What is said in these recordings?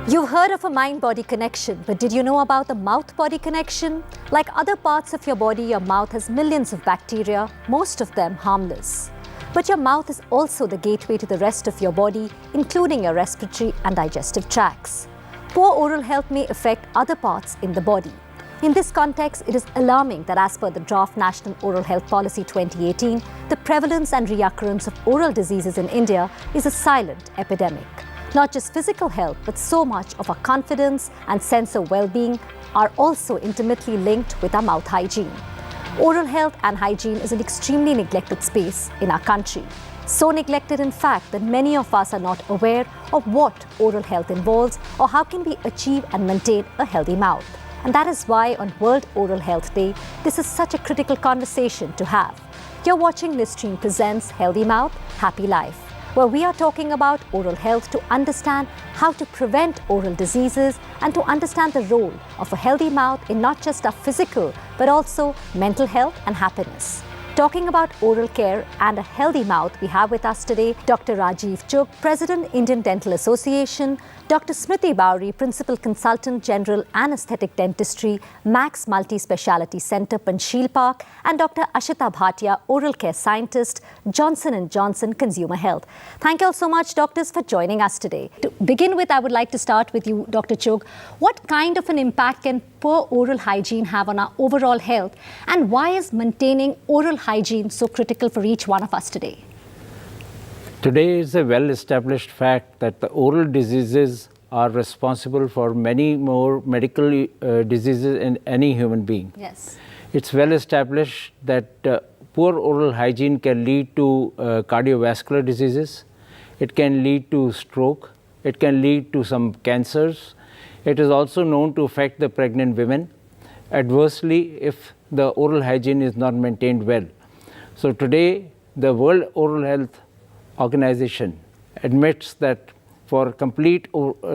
You've heard of a mind-body connection, but did you know about the mouth-body connection? Like other parts of your body, your mouth has millions of bacteria, most of them harmless. But your mouth is also the gateway to the rest of your body, including your respiratory and digestive tracts. Poor oral health may affect other parts in the body. In this context, it is alarming that as per the Draft National Oral Health Policy 2018, the prevalence and reoccurrence of oral diseases in India is a silent epidemic. Not just physical health, but so much of our confidence and sense of well-being are also intimately linked with our mouth hygiene. Oral health and hygiene is an extremely neglected space in our country. So neglected, in fact, that many of us are not aware of what oral health involves or how can we achieve and maintain a healthy mouth. And that is why on World Oral Health Day, this is such a critical conversation to have. You're watching Listerine presents Healthy Mouth, Happy Life, where we are talking about oral health to understand how to prevent oral diseases and to understand the role of a healthy mouth in not just our physical, but also mental health and happiness. Talking about oral care and a healthy mouth, we have with us today Dr. Rajiv Chugh, President, Indian Dental Association, Dr. Smriti Bowry, Principal Consultant, General Anesthetic Dentistry, Max Multi-Speciality Centre, Panchsheel Park, and Dr. Ashita Bhatia, Oral Care Scientist, Johnson & Johnson Consumer Health. Thank you all so much, doctors, for joining us today. To begin with, I would like to start with you, Dr. Chugh. What kind of an impact can poor oral hygiene have on our overall health, and why is maintaining oral hygiene so critical for each one of us today? Today is a well-established fact that the oral diseases are responsible for many more medical diseases in any human being. Yes. It's well established that poor oral hygiene can lead to cardiovascular diseases. It can lead to stroke. It can lead to some cancers. It is also known to affect the pregnant women adversely if the oral hygiene is not maintained well. So today, the World Oral Health Organization admits that for complete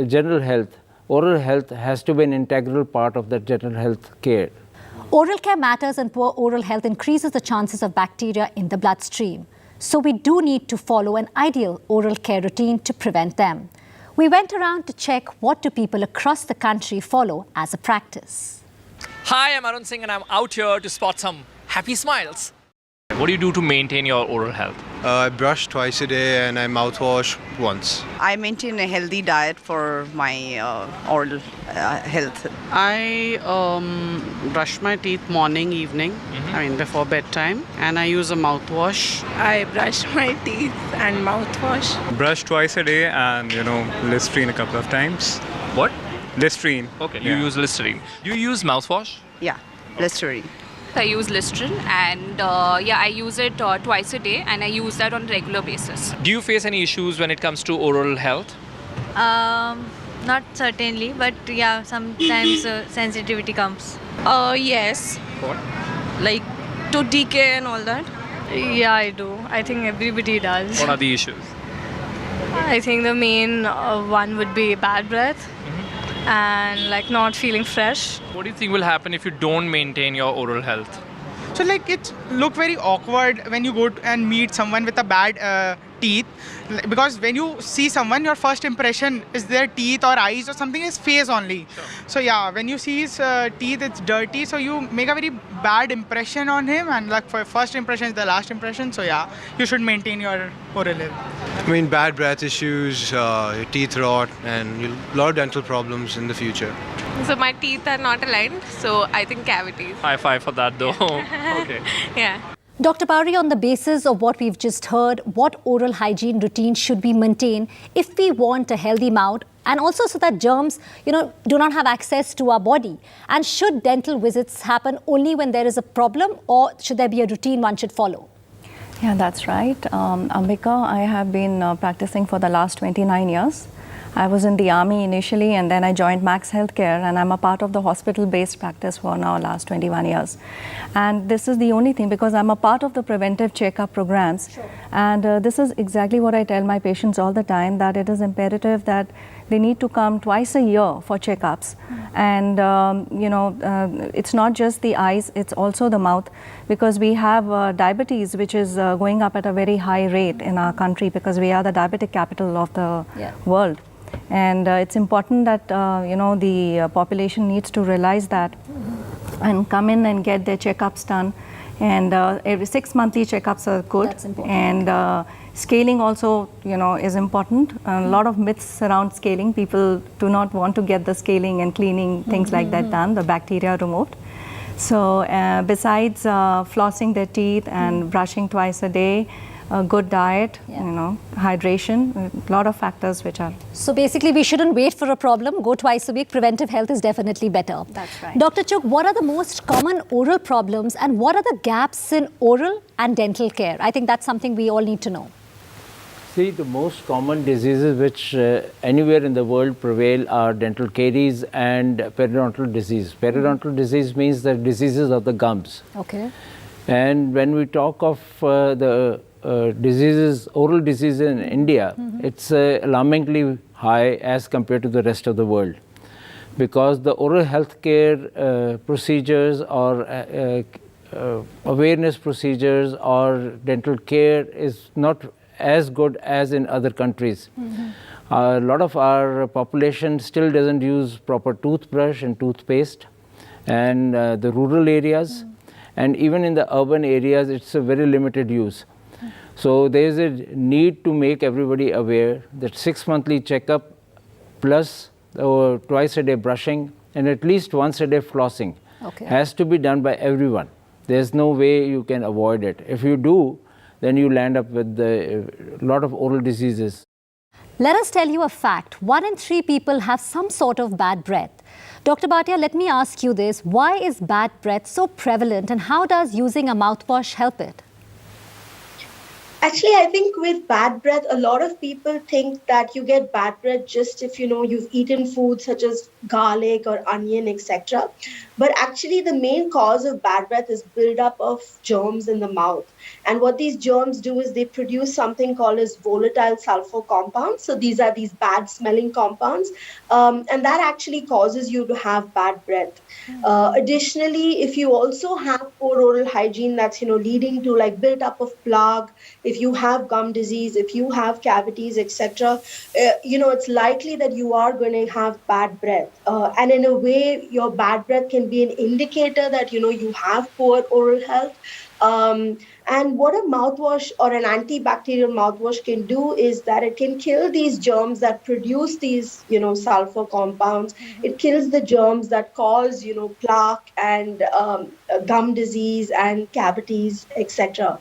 general health, oral health has to be an integral part of the general health care. Oral care matters, and poor oral health increases the chances of bacteria in the bloodstream. So we do need to follow an ideal oral care routine to prevent them. We went around to check what do people across the country follow as a practice. Hi, I'm Arun Singh and I'm out here to spot some happy smiles. What do you do to maintain your oral health? I brush twice a day and I mouthwash once. I maintain a healthy diet for my oral health. I brush my teeth morning, evening, before bedtime, and I use a mouthwash. I brush my teeth and mouthwash. Brush twice a day and, Listerine a couple of times. What? Listerine. Okay, you use Listerine. Do you use mouthwash? Yeah, Listerine. I use Listerine and I use it twice a day and I use that on a regular basis. Do you face any issues when it comes to oral health? Not certainly, but yeah, sometimes sensitivity comes. Yes. What? Like tooth decay and all that. Yeah, I do. I think everybody does. What are the issues? I think the main one would be bad breath and like not feeling fresh. What do you think will happen if you don't maintain your oral health? So it look very awkward when you go and meet someone with a bad teeth, because when you see someone, your first impression is their teeth or eyes or something, is face only. Sure. So yeah, when you see his teeth, it's dirty, so you make a very bad impression on him, and like for first impression is the last impression. So yeah, you should maintain your oral health. Bad breath issues, your teeth rot, and a lot of dental problems in the future. So my teeth are not aligned, so I think cavities. High five for that though. Okay. Yeah. Dr. Bowry, on the basis of what we've just heard, what oral hygiene routine should we maintain if we want a healthy mouth, and also so that germs, do not have access to our body? And should dental visits happen only when there is a problem, or should there be a routine one should follow? Yeah, that's right. Ambika, I have been practicing for the last 29 years. I was in the army initially, and then I joined Max Healthcare, and I'm a part of the hospital-based practice for now last 21 years. And this is the only thing, because I'm a part of the preventive checkup programs. Sure. And this is exactly what I tell my patients all the time, that it is imperative that they need to come twice a year for checkups. And it's not just the eyes, it's also the mouth, because we have diabetes, which is going up at a very high rate in our country, because we are the diabetic capital of the world. And it's important that the population needs to realize that and come in and get their checkups done. And every 6 monthly checkups are good. That's important. And scaling also, is important. A lot of myths surround scaling. People do not want to get the scaling and cleaning, things like that done, the bacteria removed. So besides flossing their teeth and brushing twice a day, a good diet, hydration, a lot of factors which are. So basically, we shouldn't wait for a problem. Go twice a week. Preventive health is definitely better. That's right. Dr. Chugh, what are the most common oral problems and what are the gaps in oral and dental care? I think that's something we all need to know. See, the most common diseases which anywhere in the world prevail are dental caries and periodontal disease. Periodontal disease means the diseases of the gums. Okay. And when we talk of the diseases, oral diseases in India, it's alarmingly high as compared to the rest of the world, because the oral health care procedures or awareness procedures or dental care is not as good as in other countries. A lot of our population still doesn't use proper toothbrush and toothpaste, and the rural areas and even in the urban areas it's a very limited use. So there is a need to make everybody aware that 6 monthly checkup plus twice a day brushing and at least once a day flossing has to be done by everyone. There's no way you can avoid it. If you do, then you land up with a lot of oral diseases. Let us tell you a fact. 1 in 3 people have some sort of bad breath. Dr. Bhatia, let me ask you this. Why is bad breath so prevalent and how does using a mouthwash help it? Actually, I think with bad breath, a lot of people think that you get bad breath just if, you've eaten food such as garlic or onion, etc. But actually, the main cause of bad breath is buildup of germs in the mouth. And what these germs do is they produce something called as volatile sulfur compounds. So these are these bad smelling compounds. And that actually causes you to have bad breath. Additionally, if you also have poor oral hygiene that's, leading to like build-up of plaque, if you have gum disease, if you have cavities, etc., it's likely that you are going to have bad breath. And in a way, your bad breath can be an indicator that, you have poor oral health. And what a mouthwash or an antibacterial mouthwash can do is that it can kill these germs that produce these, sulfur compounds. It kills the germs that cause, plaque and gum disease and cavities, etc.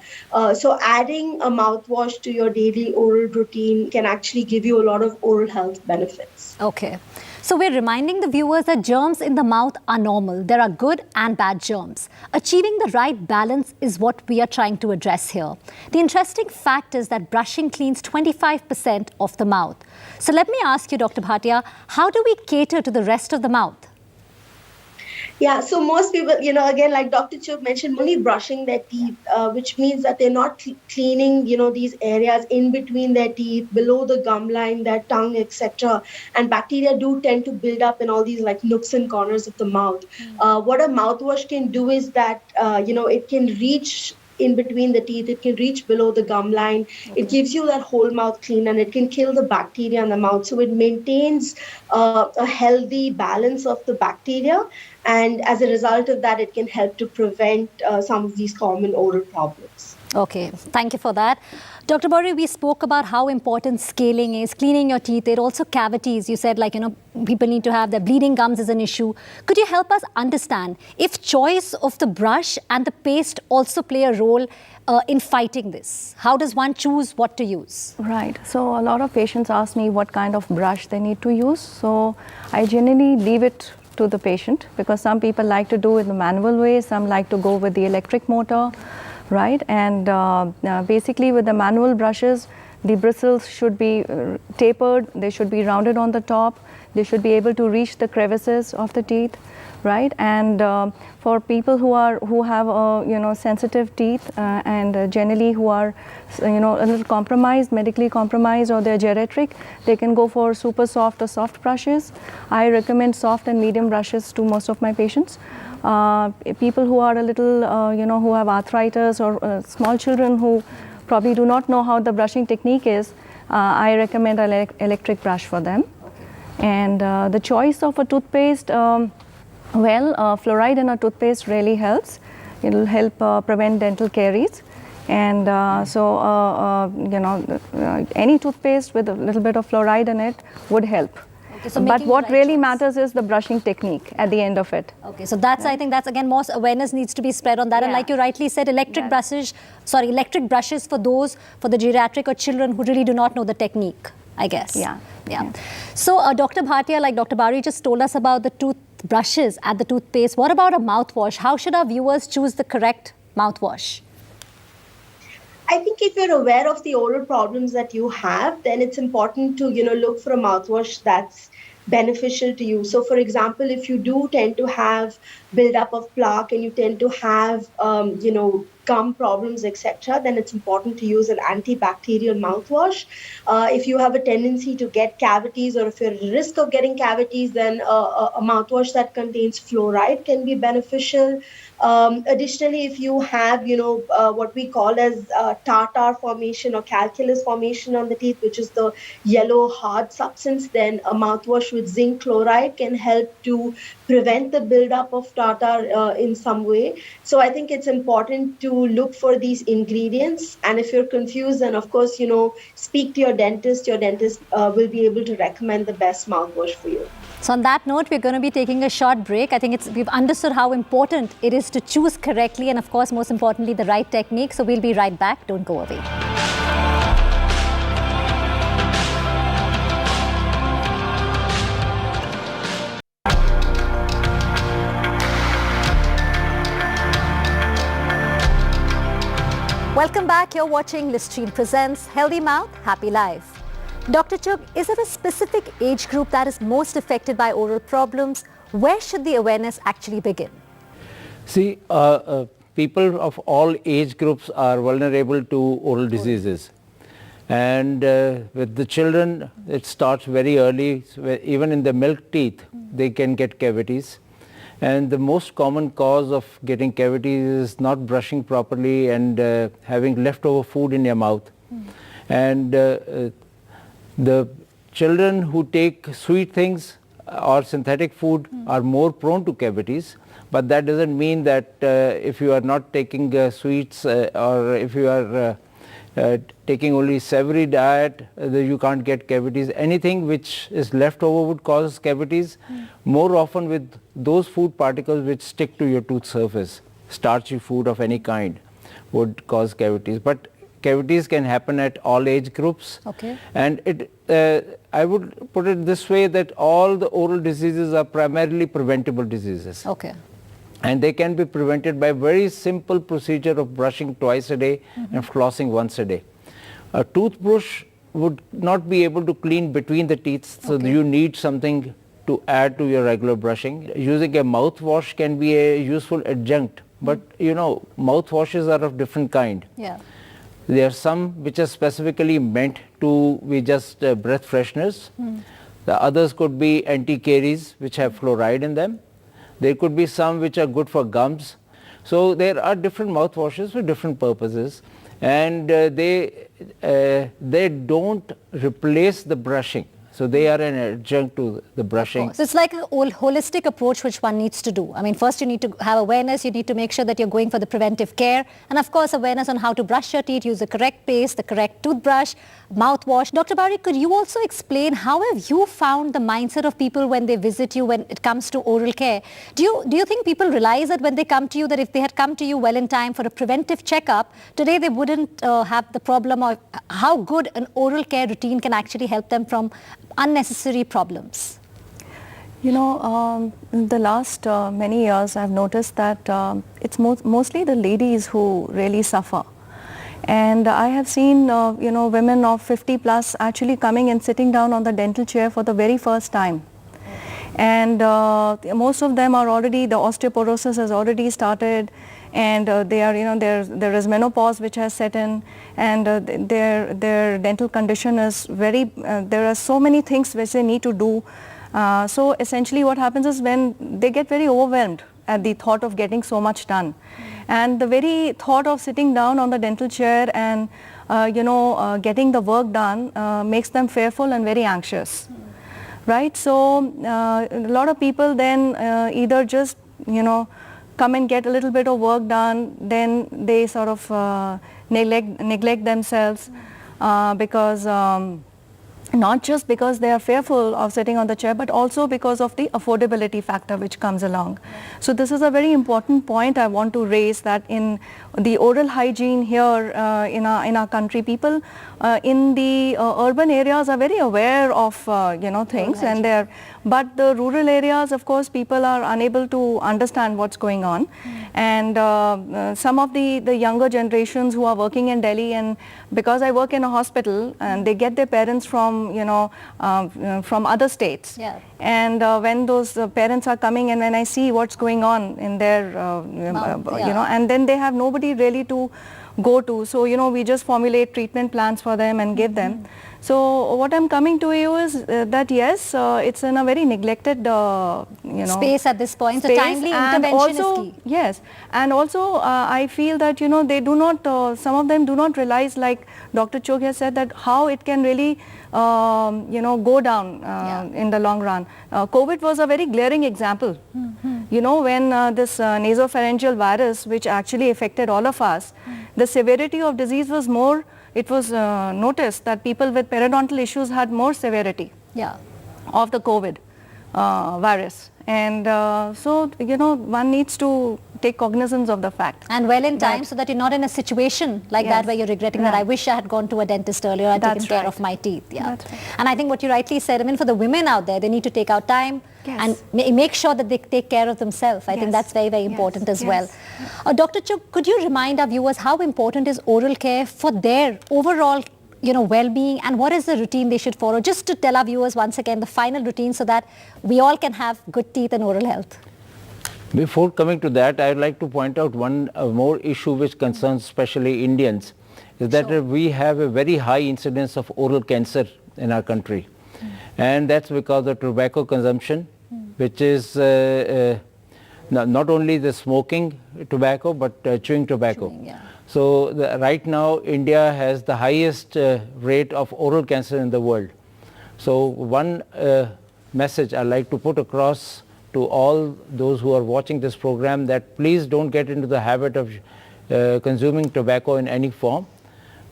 So adding a mouthwash to your daily oral routine can actually give you a lot of oral health benefits. Okay. So we're reminding the viewers that germs in the mouth are normal. There are good and bad germs. Achieving the right balance is what we are trying to address here. The interesting fact is that brushing cleans 25% of the mouth. So let me ask you, Dr. Bhatia, how do we cater to the rest of the mouth? Yeah, so most people, again, like Dr. Chugh mentioned, only brushing their teeth, which means that they're not cleaning, these areas in between their teeth, below the gum line, their tongue, etc. And bacteria do tend to build up in all these like nooks and corners of the mouth. What a mouthwash can do is that, it can reach in between the teeth, it can reach below the gum line. It gives you that whole mouth clean and it can kill the bacteria in the mouth. So it maintains a healthy balance of the bacteria. And as a result of that, it can help to prevent some of these common oral problems. Okay, thank you for that. Dr. Bori, we spoke about how important scaling is, cleaning your teeth. There are also cavities. You said people need to have their bleeding gums is an issue. Could you help us understand if choice of the brush and the paste also play a role in fighting this? How does one choose what to use? Right. So a lot of patients ask me what kind of brush they need to use. So I generally leave it to the patient because some people like to do it the manual way, some like to go with the electric motor, right? And basically with the manual brushes, the bristles should be tapered, they should be rounded on the top, they should be able to reach the crevices of the teeth, right? And for people who have sensitive teeth and generally who are a little compromised, medically compromised, or they're geriatric, they can go for super soft or soft brushes. I recommend soft and medium brushes to most of my patients. People who are a little who have arthritis, or small children who probably do not know how the brushing technique is, I recommend an electric brush for them. And the choice of a toothpaste, fluoride in a toothpaste really helps. It will help prevent dental caries. And any toothpaste with a little bit of fluoride in it would help. Okay, so but what really matters is the brushing technique at the end of it. Okay, so that's, I think that's again, more awareness needs to be spread on that. And like you rightly said, electric brushes for the geriatric or children who really do not know the technique, I guess. Yeah. So Dr. Bhatia, like Dr. Bari just told us about the toothbrushes and the toothpaste. What about a mouthwash? How should our viewers choose the correct mouthwash? I think if you're aware of the oral problems that you have, then it's important to, look for a mouthwash that's beneficial to you. So, for example, if you do tend to have buildup of plaque and you tend to have, gum problems, etc., then it's important to use an antibacterial mouthwash. If you have a tendency to get cavities, or if you're at risk of getting cavities, then a mouthwash that contains fluoride can be beneficial. Additionally, if you have, what we call as tartar formation or calculus formation on the teeth, which is the yellow hard substance, then a mouthwash with zinc chloride can help to prevent the buildup of tartar in some way. So I think it's important to look for these ingredients. And if you're confused, then of course, speak to your dentist. Your dentist will be able to recommend the best mouthwash for you. So on that note, we're going to be taking a short break. I think we've understood how important it is to choose correctly and, of course, most importantly, the right technique. So we'll be right back. Don't go away. Welcome back. You're watching Listerine Presents Healthy Mouth, Happy Life. Dr. Chugh, is there a specific age group that is most affected by oral problems? Where should the awareness actually begin? See, people of all age groups are vulnerable to oral diseases. And with the children, it starts very early. Even in the milk teeth, they can get cavities. And the most common cause of getting cavities is not brushing properly and having leftover food in your mouth. And the children who take sweet things or synthetic food are more prone to cavities, but that doesn't mean that if you are not taking sweets or if you are taking only savory diet, you can't get cavities. Anything which is leftover would cause cavities, more often with those food particles which stick to your tooth surface. Starchy food of any kind would cause cavities. But cavities can happen at all age groups. Okay. And I would put it this way, that all the oral diseases are primarily preventable diseases. Okay. And they can be prevented by very simple procedure of brushing twice a day and flossing once a day. A toothbrush would not be able to clean between the teeth, so you need something to add to your regular brushing. Using a mouthwash can be a useful adjunct, but mouthwashes are of different kind. Yeah. There are some which are specifically meant to be just breath fresheners. The others could be anti-caries which have fluoride in them. There could be some which are good for gums. So there are different mouthwashes for different purposes, and they don't replace the brushing. So they are an adjunct to the brushing. So it's like a holistic approach which one needs to do. I mean, first you need to have awareness, you need to make sure that you're going for the preventive care, and of course awareness on how to brush your teeth, use the correct paste, the correct toothbrush, mouthwash. Dr. Bari, could you also explain how have you found the mindset of people when they visit you when it comes to oral care? Do you think people realize that when they come to you, that if they had come to you well in time for a preventive checkup, today they wouldn't have the problem, or how good an oral care routine can actually help them from unnecessary problems? In the last many years, I've noticed that it's mostly the ladies who really suffer. And I have seen, women of 50 plus actually coming and sitting down on the dental chair for the very first time. And most of them are already, the osteoporosis has already started, and they are, there is menopause which has set in, and their dental condition is very, there are so many things which they need to do. So essentially what happens is when they get very overwhelmed at the thought of getting so much done, and the very thought of sitting down on the dental chair and getting the work done makes them fearful and very anxious. Right, so a lot of people then either just come and get a little bit of work done, then they sort of neglect themselves because not just because they are fearful of sitting on the chair, but also because of the affordability factor which comes along. So this is a very important point I want to raise, that in the oral hygiene here in our country, people in the urban areas are very aware of things, and but the rural areas, of course, people are unable to understand what's going on. And some of the younger generations who are working in Delhi, and because I work in a hospital, and they get their parents from from other states. Yeah. And when those parents are coming, and when I see what's going on in their and then they have nobody really to go to. So we just formulate treatment plans for them and give them. So what I'm coming to you is that yes, it's in a very neglected space at this point. So space, timely and intervention also, is key. Yes, and also I feel that they do not, some of them do not realize, like Dr. Chok has said, that how it can really go down in the long run. COVID was a very glaring example. When this nasopharyngeal virus, which actually affected all of us, the severity of disease was more. It was noticed that people with periodontal issues had more severity of the COVID virus. And so, one needs to take cognizance of the fact. And well in time, so that you're not in a situation like that where you're regretting that I wish I had gone to a dentist earlier, I'd taken care of my teeth. Yeah. And I think what you rightly said, I mean, for the women out there, they need to take out time and make sure that they take care of themselves. I think that's very, very important as well. Dr. Chuk, could you remind our viewers how important is oral care for their overall well-being, and what is the routine they should follow? Just to tell our viewers once again the final routine so that we all can have good teeth and oral health. Before coming to that, I would like to point out one more issue which concerns especially Indians, is that we have a very high incidence of oral cancer in our country. And that's because of tobacco consumption, which is not only the smoking tobacco, but chewing tobacco. So right now India has the highest rate of oral cancer in the world. So one message I'd like to put across to all those who are watching this program, that please don't get into the habit of consuming tobacco in any form,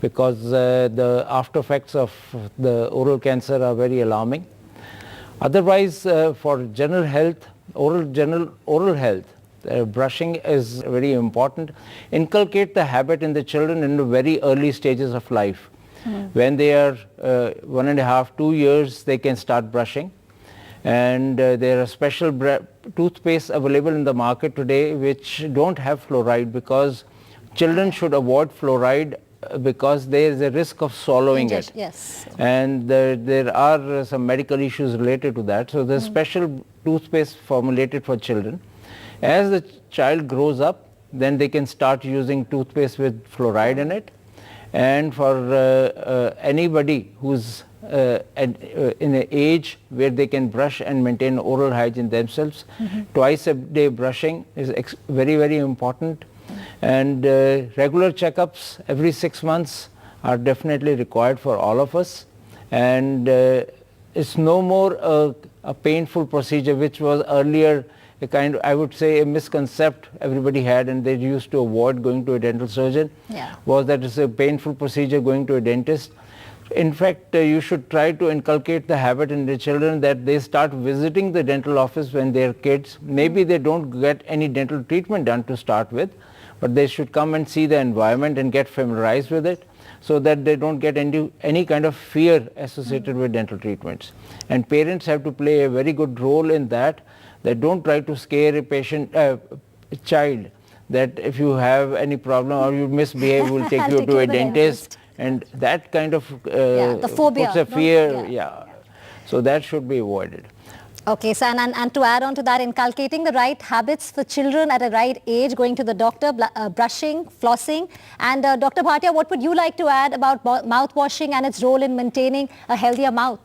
because the after effects of the oral cancer are very alarming. Otherwise, for general health, oral health, brushing is very important. Inculcate the habit in the children in the very early stages of life. When they are 1.5, 2 years, they can start brushing. And there are special toothpaste available in the market today which don't have fluoride, because children should avoid fluoride because there is a risk of swallowing it. And there are some medical issues related to that. So there's special toothpaste formulated for children. As the child grows up, then they can start using toothpaste with fluoride in it. And for anybody who's in an age where they can brush and maintain oral hygiene themselves, twice a day brushing is very, very important. And regular checkups every 6 months are definitely required for all of us. And it's no more a painful procedure, which was earlier a kind of, I would say, a misconcept everybody had, and they used to avoid going to a dental surgeon, was that it's a painful procedure going to a dentist. In fact, you should try to inculcate the habit in the children that they start visiting the dental office when they're kids. Maybe they don't get any dental treatment done to start with, but they should come and see the environment and get familiarized with it, so that they don't get any kind of fear associated with dental treatments. And parents have to play a very good role in that. They don't try to scare a child that if you have any problem or you misbehave, we'll take you to a dentist. And that kind of the phobia, puts a fear. So that should be avoided. Okay, so and to add on to that, inculcating the right habits for children at a right age, going to the doctor, brushing, flossing. And Dr. Bhatia, what would you like to add about mouthwashing and its role in maintaining a healthier mouth?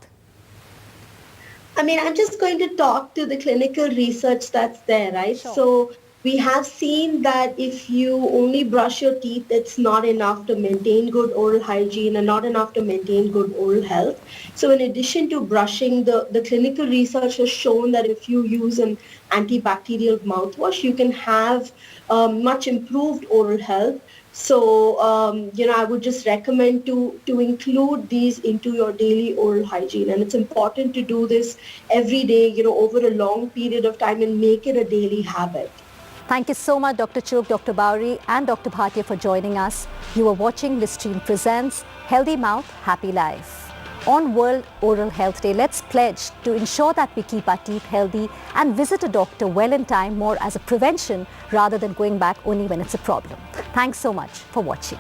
I mean, I'm just going to talk to the clinical research that's there, right? Sure. So we have seen that if you only brush your teeth, it's not enough to maintain good oral hygiene and not enough to maintain good oral health. So in addition to brushing, the clinical research has shown that if you use an antibacterial mouthwash, you can have much improved oral health. So, I would just recommend to include these into your daily oral hygiene. And it's important to do this every day, over a long period of time and make it a daily habit. Thank you so much, Dr. Chugh, Dr. Bowry and Dr. Bhatia for joining us. You are watching Listerine Presents Healthy Mouth, Happy Life. On World Oral Health Day, let's pledge to ensure that we keep our teeth healthy and visit a doctor well in time, more as a prevention rather than going back only when it's a problem. Thanks so much for watching.